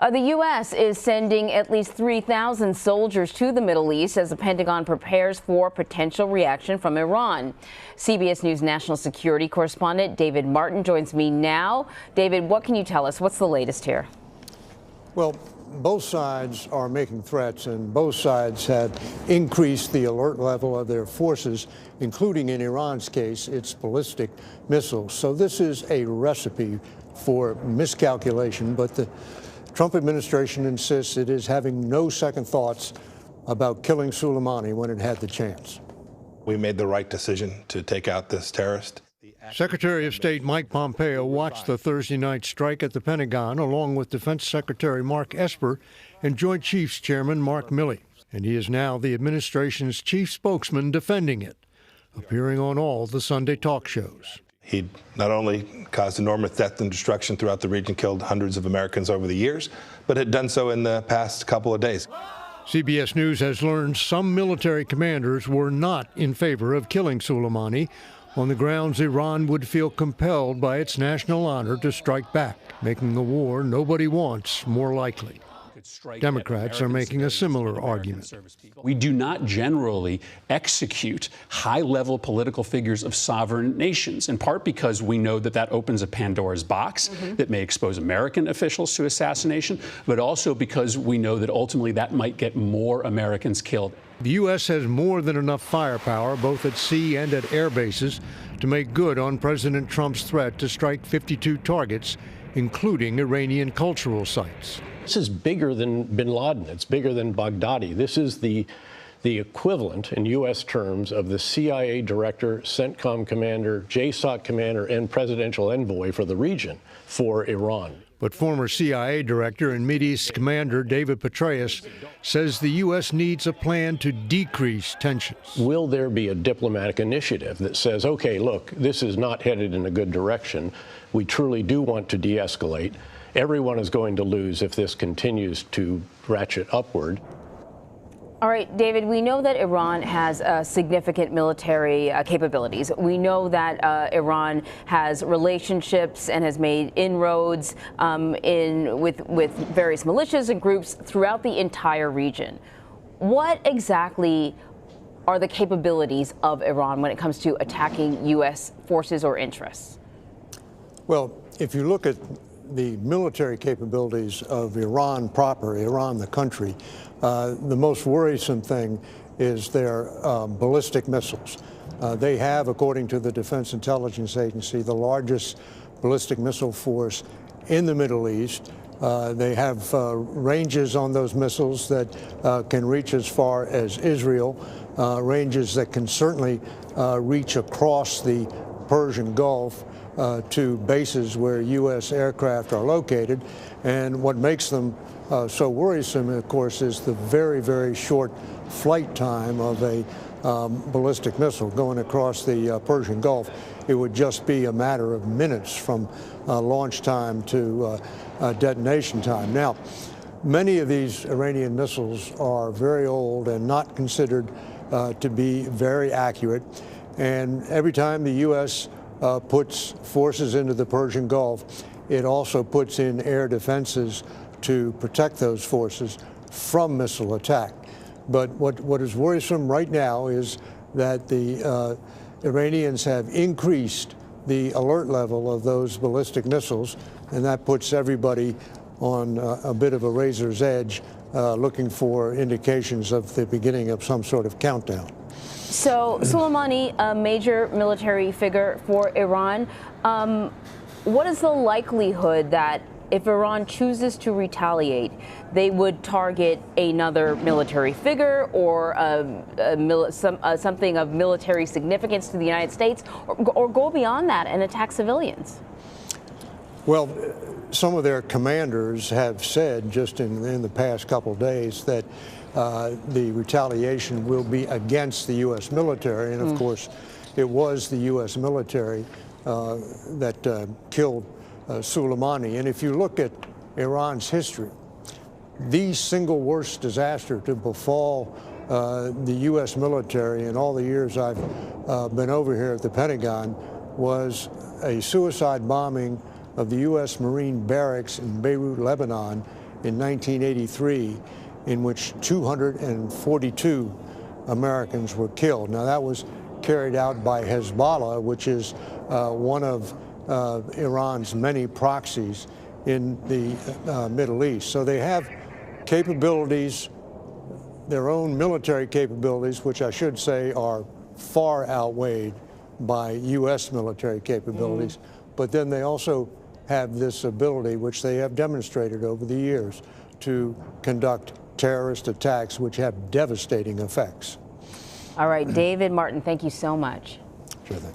The U.S. is sending at least 3,000 soldiers to the Middle East as the Pentagon prepares for potential reaction from Iran. CBS News national security correspondent David Martin joins me now. David, what can you tell us? What's the latest here? Well, both sides are making threats, and both sides have increased the alert level of their forces, including in Iran's case, its ballistic missiles. So this is a recipe for miscalculation, but the Trump administration insists it is having no second thoughts about killing Soleimani when it had the chance. We made the right decision to take out this terrorist. Secretary of State Mike Pompeo watched the Thursday night strike at the Pentagon along with Defense Secretary Mark Esper and Joint Chiefs Chairman Mark Milley. And he is now the administration's chief spokesman defending it, appearing on all the Sunday talk shows. He not only caused enormous death and destruction throughout the region, killed hundreds of Americans over the years, but had done so in the past couple of days. CBS News has learned some military commanders were not in favor of killing Soleimani, on the grounds Iran would feel compelled by its national honor to strike back, making a war nobody wants more likely. Democrats are making a similar argument. We do not generally execute high-level political figures of sovereign nations, in part because we know that that opens a Pandora's box that may expose American officials to assassination, but also because we know that ultimately that might get more Americans killed. The U.S. has more than enough firepower, both at sea and at air bases, to make good on President Trump's threat to strike 52 targets, including Iranian cultural sites. This is bigger than bin Laden. It's bigger than Baghdadi. This is the equivalent in U.S. terms of the CIA director, CENTCOM commander, JSOC commander, and presidential envoy for the region for Iran. But former CIA director and Mideast commander David Petraeus says the U.S. needs a plan to decrease tensions. Will there be a diplomatic initiative that says, okay, look, this is not headed in a good direction. We truly do want to de-escalate. Everyone is going to lose if this continues to ratchet upward. All right, David, we know that Iran has significant military capabilities. We know that Iran has relationships and has made inroads with various militias and groups throughout the entire region. What exactly are the capabilities of Iran when it comes to attacking U.S. forces or interests? Well, if you look at the military capabilities of Iran proper, Iran the country, the most worrisome thing is their ballistic missiles. They have, according to the Defense Intelligence Agency, the largest ballistic missile force in the Middle East. They have ranges on those missiles that can reach as far as Israel, ranges that can certainly reach across the Persian Gulf to bases where U.S. aircraft are located. And what makes them so worrisome, of course, is the very, very short flight time of a ballistic missile going across the Persian Gulf. It would just be a matter of minutes from launch time to detonation time. Now, many of these Iranian missiles are very old and not considered to be very accurate. And every time the U.S. Puts forces into the Persian Gulf, it also puts in air defenses to protect those forces from missile attack. But what is worrisome right now is that the Iranians have increased the alert level of those ballistic missiles, and that puts everybody on a bit of a razor's edge, looking for indications of the beginning of some sort of countdown. So Soleimani, a major military figure for Iran. What is the likelihood that if Iran chooses to retaliate, they would target another military figure or something of military significance to the United States, or go beyond that and attack civilians? Well, some of their commanders have said just in the past couple of days that the retaliation will be against the U.S. military. And of course, it was the U.S. military that killed Soleimani. And if you look at Iran's history, the single worst disaster to befall the U.S. military in all the years I've been over here at the Pentagon was a suicide bombing of the U.S. Marine barracks in Beirut, Lebanon in 1983 in which 242 Americans were killed. Now, that was carried out by Hezbollah, which is one of Iran's many proxies in the Middle East. So they have capabilities, their own military capabilities, which I should say are far outweighed by U.S. military capabilities. But then they also have this ability, which they have demonstrated over the years, to conduct terrorist attacks which have devastating effects. All right, David Martin, thank you so much. Sure thing.